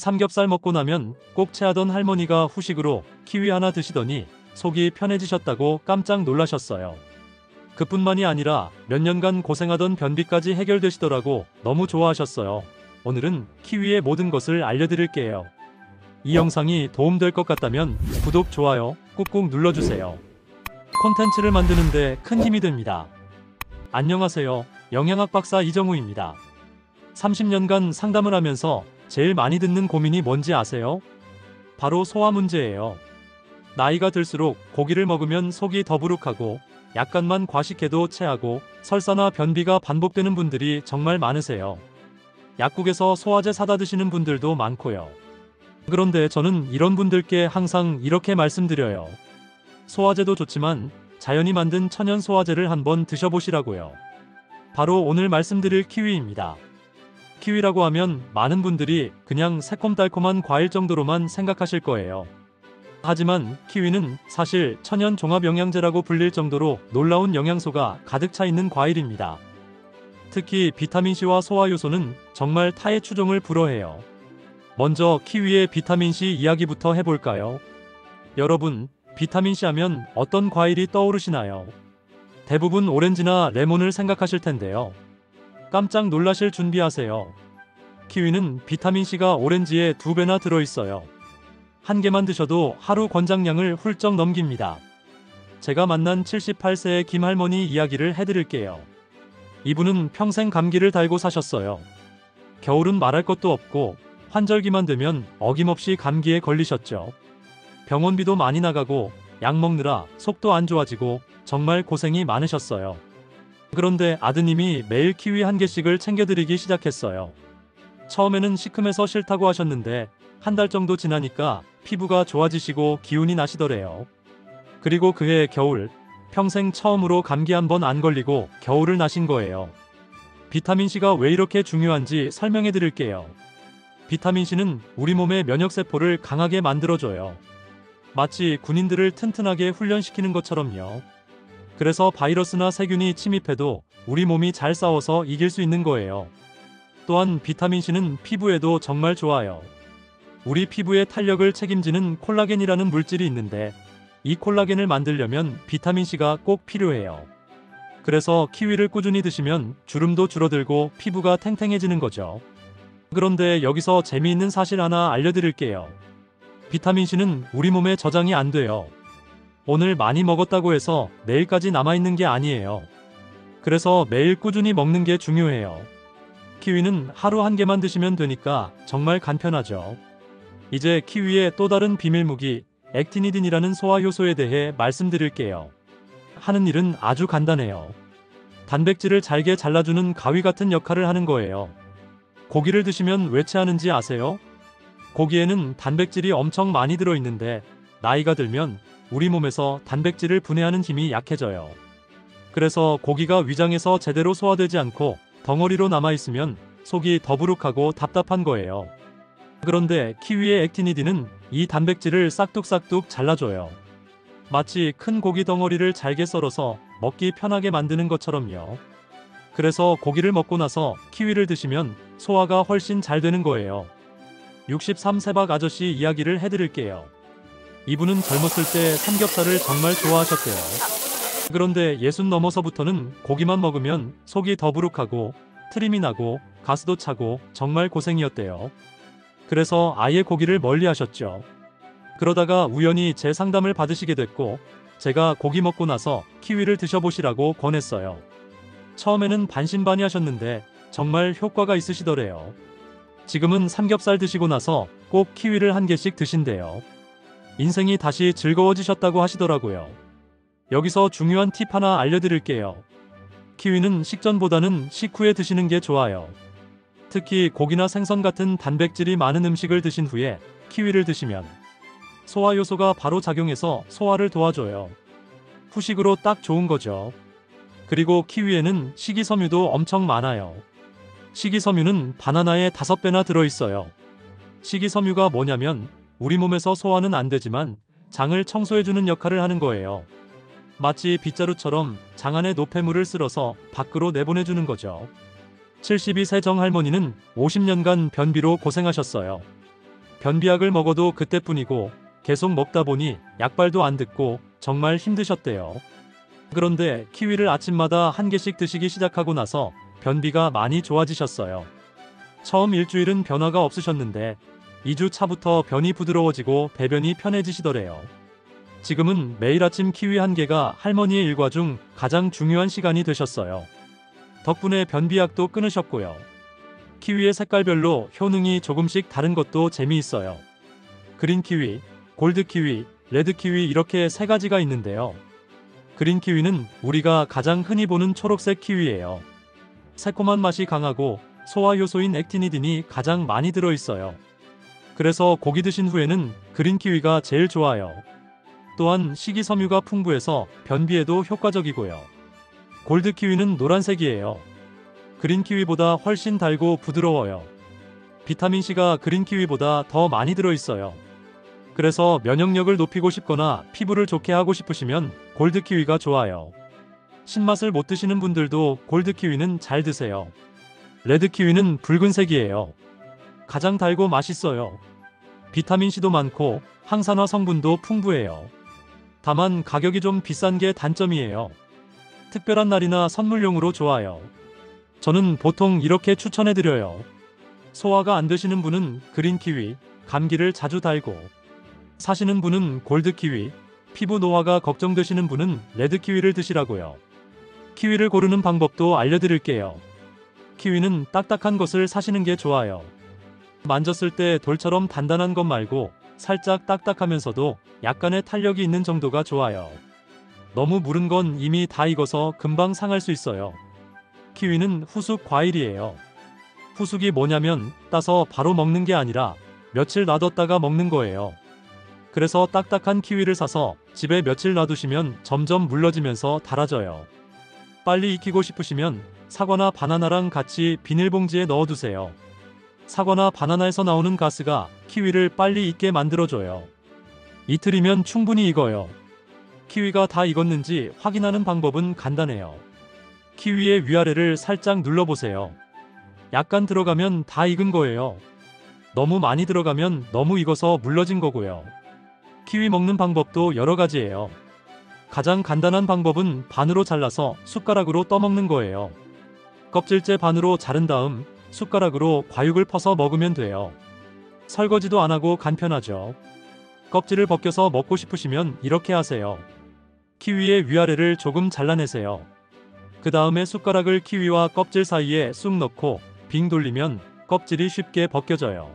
삼겹살 먹고 나면 꼭 체하던 할머니가 후식으로 키위 하나 드시더니 속이 편해지셨다고 깜짝 놀라셨어요. 그뿐만이 아니라 몇 년간 고생하던 변비까지 해결되시더라고 너무 좋아하셨어요. 오늘은 키위의 모든 것을 알려드릴게요. 이 영상이 도움될 것 같다면 구독, 좋아요 꾹꾹 눌러주세요. 콘텐츠를 만드는데 큰 힘이 됩니다. 안녕하세요. 영양학 박사 이정우입니다. 30년간 상담을 하면서 제일 많이 듣는 고민이 뭔지 아세요? 바로 소화 문제예요. 나이가 들수록 고기를 먹으면 속이 더부룩하고 약간만 과식해도 체하고 설사나 변비가 반복되는 분들이 정말 많으세요. 약국에서 소화제 사다 드시는 분들도 많고요. 그런데 저는 이런 분들께 항상 이렇게 말씀드려요. 소화제도 좋지만 자연이 만든 천연 소화제를 한번 드셔보시라고요. 바로 오늘 말씀드릴 키위입니다. 키위라고 하면 많은 분들이 그냥 새콤달콤한 과일 정도로만 생각하실 거예요. 하지만 키위는 사실 천연 종합영양제라고 불릴 정도로 놀라운 영양소가 가득 차 있는 과일입니다. 특히 비타민C와 소화효소는 정말 타의 추종을 불허해요. 먼저 키위의 비타민C 이야기부터 해볼까요? 여러분, 비타민C 하면 어떤 과일이 떠오르시나요? 대부분 오렌지나 레몬을 생각하실 텐데요. 깜짝 놀라실 준비하세요. 키위는 비타민C가 오렌지의 2배나 들어있어요. 한 개만 드셔도 하루 권장량을 훌쩍 넘깁니다. 제가 만난 78세의 김할머니 이야기를 해드릴게요. 이분은 평생 감기를 달고 사셨어요. 겨울은 말할 것도 없고 환절기만 되면 어김없이 감기에 걸리셨죠. 병원비도 많이 나가고 약 먹느라 속도 안 좋아지고 정말 고생이 많으셨어요. 그런데 아드님이 매일 키위 한 개씩을 챙겨드리기 시작했어요. 처음에는 시큼해서 싫다고 하셨는데 한 달 정도 지나니까 피부가 좋아지시고 기운이 나시더래요. 그리고 그해 겨울, 평생 처음으로 감기 한 번 안 걸리고 겨울을 나신 거예요. 비타민C가 왜 이렇게 중요한지 설명해 드릴게요. 비타민C는 우리 몸의 면역세포를 강하게 만들어줘요. 마치 군인들을 튼튼하게 훈련시키는 것처럼요. 그래서 바이러스나 세균이 침입해도 우리 몸이 잘 싸워서 이길 수 있는 거예요. 또한 비타민C는 피부에도 정말 좋아요. 우리 피부의 탄력을 책임지는 콜라겐이라는 물질이 있는데 이 콜라겐을 만들려면 비타민C가 꼭 필요해요. 그래서 키위를 꾸준히 드시면 주름도 줄어들고 피부가 탱탱해지는 거죠. 그런데 여기서 재미있는 사실 하나 알려드릴게요. 비타민C는 우리 몸에 저장이 안 돼요. 오늘 많이 먹었다고 해서 내일까지 남아있는 게 아니에요. 그래서 매일 꾸준히 먹는 게 중요해요. 키위는 하루 한 개만 드시면 되니까 정말 간편하죠. 이제 키위의 또 다른 비밀무기 액티니딘이라는 소화효소에 대해 말씀드릴게요. 하는 일은 아주 간단해요. 단백질을 잘게 잘라주는 가위 같은 역할을 하는 거예요. 고기를 드시면 왜 체하는지 아세요? 고기에는 단백질이 엄청 많이 들어있는데 나이가 들면 우리 몸에서 단백질을 분해하는 힘이 약해져요. 그래서 고기가 위장에서 제대로 소화되지 않고 덩어리로 남아있으면 속이 더부룩하고 답답한 거예요. 그런데 키위의 액티니딘은 이 단백질을 싹둑싹둑 잘라줘요. 마치 큰 고기 덩어리를 잘게 썰어서 먹기 편하게 만드는 것처럼요. 그래서 고기를 먹고 나서 키위를 드시면 소화가 훨씬 잘 되는 거예요. 63세박 아저씨 이야기를 해드릴게요. 이분은 젊었을 때 삼겹살을 정말 좋아하셨대요. 그런데 60 넘어서부터는 고기만 먹으면 속이 더부룩하고 트림이 나고 가스도 차고 정말 고생이었대요. 그래서 아예 고기를 멀리 하셨죠. 그러다가 우연히 제 상담을 받으시게 됐고 제가 고기 먹고 나서 키위를 드셔보시라고 권했어요. 처음에는 반신반의 하셨는데 정말 효과가 있으시더래요. 지금은 삼겹살 드시고 나서 꼭 키위를 한 개씩 드신대요. 인생이 다시 즐거워지셨다고 하시더라고요. 여기서 중요한 팁 하나 알려드릴게요. 키위는 식전보다는 식후에 드시는 게 좋아요. 특히 고기나 생선 같은 단백질이 많은 음식을 드신 후에 키위를 드시면 소화효소가 바로 작용해서 소화를 도와줘요. 후식으로 딱 좋은 거죠. 그리고 키위에는 식이섬유도 엄청 많아요. 식이섬유는 바나나의 5배나 들어있어요. 식이섬유가 뭐냐면 우리 몸에서 소화는 안 되지만 장을 청소해주는 역할을 하는 거예요. 마치 빗자루처럼 장 안에 노폐물을 쓸어서 밖으로 내보내주는 거죠. 72세 정할머니는 50년간 변비로 고생하셨어요. 변비약을 먹어도 그때뿐이고 계속 먹다 보니 약발도 안 듣고 정말 힘드셨대요. 그런데 키위를 아침마다 한 개씩 드시기 시작하고 나서 변비가 많이 좋아지셨어요. 처음 일주일은 변화가 없으셨는데 2주 차부터 변이 부드러워지고 배변이 편해지시더래요. 지금은 매일 아침 키위 한 개가 할머니의 일과 중 가장 중요한 시간이 되셨어요. 덕분에 변비약도 끊으셨고요. 키위의 색깔별로 효능이 조금씩 다른 것도 재미있어요. 그린 키위, 골드 키위, 레드 키위 이렇게 세 가지가 있는데요. 그린 키위는 우리가 가장 흔히 보는 초록색 키위예요. 새콤한 맛이 강하고 소화 효소인 액티니딘이 가장 많이 들어있어요. 그래서 고기 드신 후에는 그린 키위가 제일 좋아요. 또한 식이섬유가 풍부해서 변비에도 효과적이고요. 골드 키위는 노란색이에요. 그린 키위보다 훨씬 달고 부드러워요. 비타민C가 그린 키위보다 더 많이 들어있어요. 그래서 면역력을 높이고 싶거나 피부를 좋게 하고 싶으시면 골드 키위가 좋아요. 신맛을 못 드시는 분들도 골드 키위는 잘 드세요. 레드 키위는 붉은색이에요. 가장 달고 맛있어요. 비타민C도 많고 항산화 성분도 풍부해요. 다만 가격이 좀 비싼 게 단점이에요. 특별한 날이나 선물용으로 좋아요. 저는 보통 이렇게 추천해드려요. 소화가 안 되시는 분은 그린 키위, 감기를 자주 달고 사시는 분은 골드 키위, 피부 노화가 걱정되시는 분은 레드 키위를 드시라고요. 키위를 고르는 방법도 알려드릴게요. 키위는 딱딱한 것을 사시는 게 좋아요. 만졌을 때 돌처럼 단단한 것 말고 살짝 딱딱하면서도 약간의 탄력이 있는 정도가 좋아요. 너무 무른 건 이미 다 익어서 금방 상할 수 있어요. 키위는 후숙 과일이에요. 후숙이 뭐냐면 따서 바로 먹는 게 아니라 며칠 놔뒀다가 먹는 거예요. 그래서 딱딱한 키위를 사서 집에 며칠 놔두시면 점점 물러지면서 달아져요. 빨리 익히고 싶으시면 사과나 바나나랑 같이 비닐봉지에 넣어두세요. 사과나 바나나에서 나오는 가스가 키위를 빨리 익게 만들어줘요. 이틀이면 충분히 익어요. 키위가 다 익었는지 확인하는 방법은 간단해요. 키위의 위아래를 살짝 눌러보세요. 약간 들어가면 다 익은 거예요. 너무 많이 들어가면 너무 익어서 물러진 거고요. 키위 먹는 방법도 여러 가지예요. 가장 간단한 방법은 반으로 잘라서 숟가락으로 떠먹는 거예요. 껍질째 반으로 자른 다음 숟가락으로 과육을 퍼서 먹으면 돼요. 설거지도 안 하고 간편하죠. 껍질을 벗겨서 먹고 싶으시면 이렇게 하세요. 키위의 위아래를 조금 잘라내세요. 그 다음에 숟가락을 키위와 껍질 사이에 쑥 넣고 빙 돌리면 껍질이 쉽게 벗겨져요.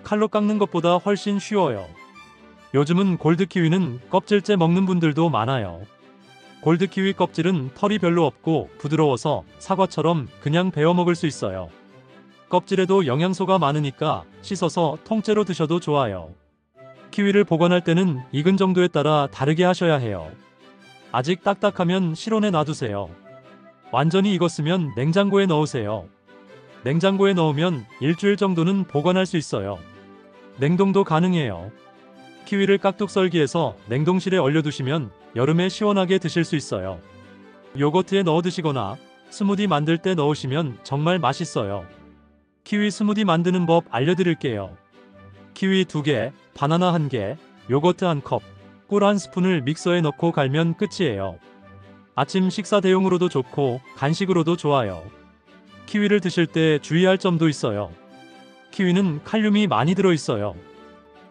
칼로 깎는 것보다 훨씬 쉬워요. 요즘은 골드 키위는 껍질째 먹는 분들도 많아요. 골드 키위 껍질은 털이 별로 없고 부드러워서 사과처럼 그냥 베어 먹을 수 있어요. 껍질에도 영양소가 많으니까 씻어서 통째로 드셔도 좋아요. 키위를 보관할 때는 익은 정도에 따라 다르게 하셔야 해요. 아직 딱딱하면 실온에 놔두세요. 완전히 익었으면 냉장고에 넣으세요. 냉장고에 넣으면 일주일 정도는 보관할 수 있어요. 냉동도 가능해요. 키위를 깍둑 썰기해서 냉동실에 얼려두시면 여름에 시원하게 드실 수 있어요. 요거트에 넣어 드시거나 스무디 만들 때 넣으시면 정말 맛있어요. 키위 스무디 만드는 법 알려드릴게요. 키위 2개, 바나나 1개, 요거트 1컵, 꿀 1스푼을 믹서에 넣고 갈면 끝이에요. 아침 식사 대용으로도 좋고 간식으로도 좋아요. 키위를 드실 때 주의할 점도 있어요. 키위는 칼륨이 많이 들어있어요.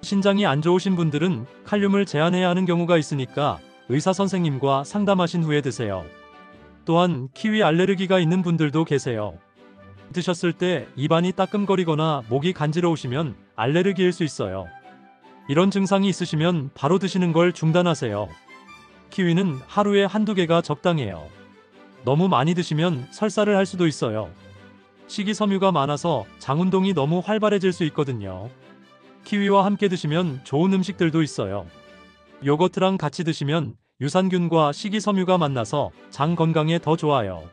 신장이 안 좋으신 분들은 칼륨을 제한해야 하는 경우가 있으니까 의사 선생님과 상담하신 후에 드세요. 또한 키위 알레르기가 있는 분들도 계세요. 드셨을 때 입안이 따끔거리거나 목이 간지러우시면 알레르기일 수 있어요. 이런 증상이 있으시면 바로 드시는 걸 중단하세요. 키위는 하루에 한두 개가 적당해요. 너무 많이 드시면 설사를 할 수도 있어요. 식이섬유가 많아서 장운동이 너무 활발해질 수 있거든요. 키위와 함께 드시면 좋은 음식들도 있어요. 요거트랑 같이 드시면 유산균과 식이섬유가 만나서 장 건강에 더 좋아요.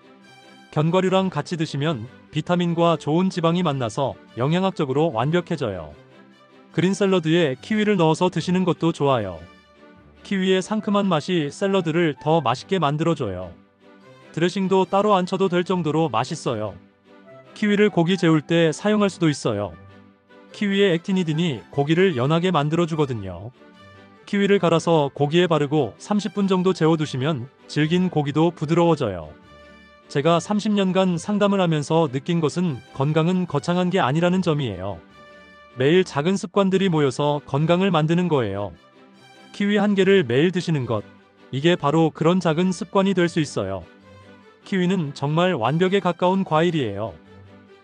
견과류랑 같이 드시면 비타민과 좋은 지방이 만나서 영양학적으로 완벽해져요. 그린 샐러드에 키위를 넣어서 드시는 것도 좋아요. 키위의 상큼한 맛이 샐러드를 더 맛있게 만들어줘요. 드레싱도 따로 안 쳐도 될 정도로 맛있어요. 키위를 고기 재울 때 사용할 수도 있어요. 키위의 액티니딘이 고기를 연하게 만들어주거든요. 키위를 갈아서 고기에 바르고 30분 정도 재워두시면 질긴 고기도 부드러워져요. 제가 30년간 상담을 하면서 느낀 것은 건강은 거창한 게 아니라는 점이에요. 매일 작은 습관들이 모여서 건강을 만드는 거예요. 키위 한 개를 매일 드시는 것, 이게 바로 그런 작은 습관이 될 수 있어요. 키위는 정말 완벽에 가까운 과일이에요.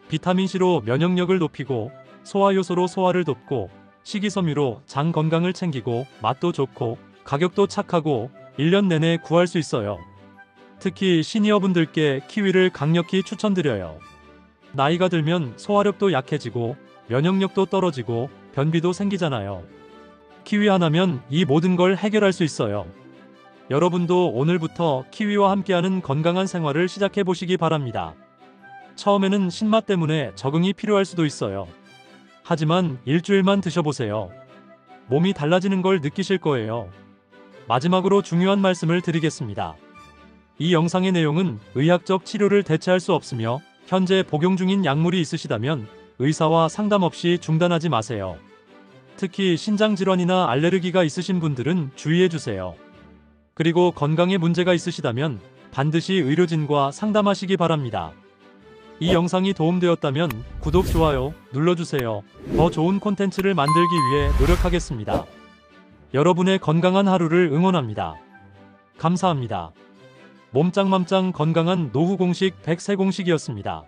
비타민C로 면역력을 높이고, 소화효소로 소화를 돕고, 식이섬유로 장 건강을 챙기고, 맛도 좋고, 가격도 착하고, 1년 내내 구할 수 있어요. 특히 시니어분들께 키위를 강력히 추천드려요. 나이가 들면 소화력도 약해지고, 면역력도 떨어지고, 변비도 생기잖아요. 키위 하나면 이 모든 걸 해결할 수 있어요. 여러분도 오늘부터 키위와 함께하는 건강한 생활을 시작해 보시기 바랍니다. 처음에는 신맛 때문에 적응이 필요할 수도 있어요. 하지만 일주일만 드셔보세요. 몸이 달라지는 걸 느끼실 거예요. 마지막으로 중요한 말씀을 드리겠습니다. 이 영상의 내용은 의학적 치료를 대체할 수 없으며 현재 복용 중인 약물이 있으시다면 의사와 상담 없이 중단하지 마세요. 특히 신장질환이나 알레르기가 있으신 분들은 주의해주세요. 그리고 건강에 문제가 있으시다면 반드시 의료진과 상담하시기 바랍니다. 이 영상이 도움되었다면 구독, 좋아요 눌러주세요. 더 좋은 콘텐츠를 만들기 위해 노력하겠습니다. 여러분의 건강한 하루를 응원합니다. 감사합니다. 몸짱맘짱 건강한 노후 공식 100세 공식이었습니다.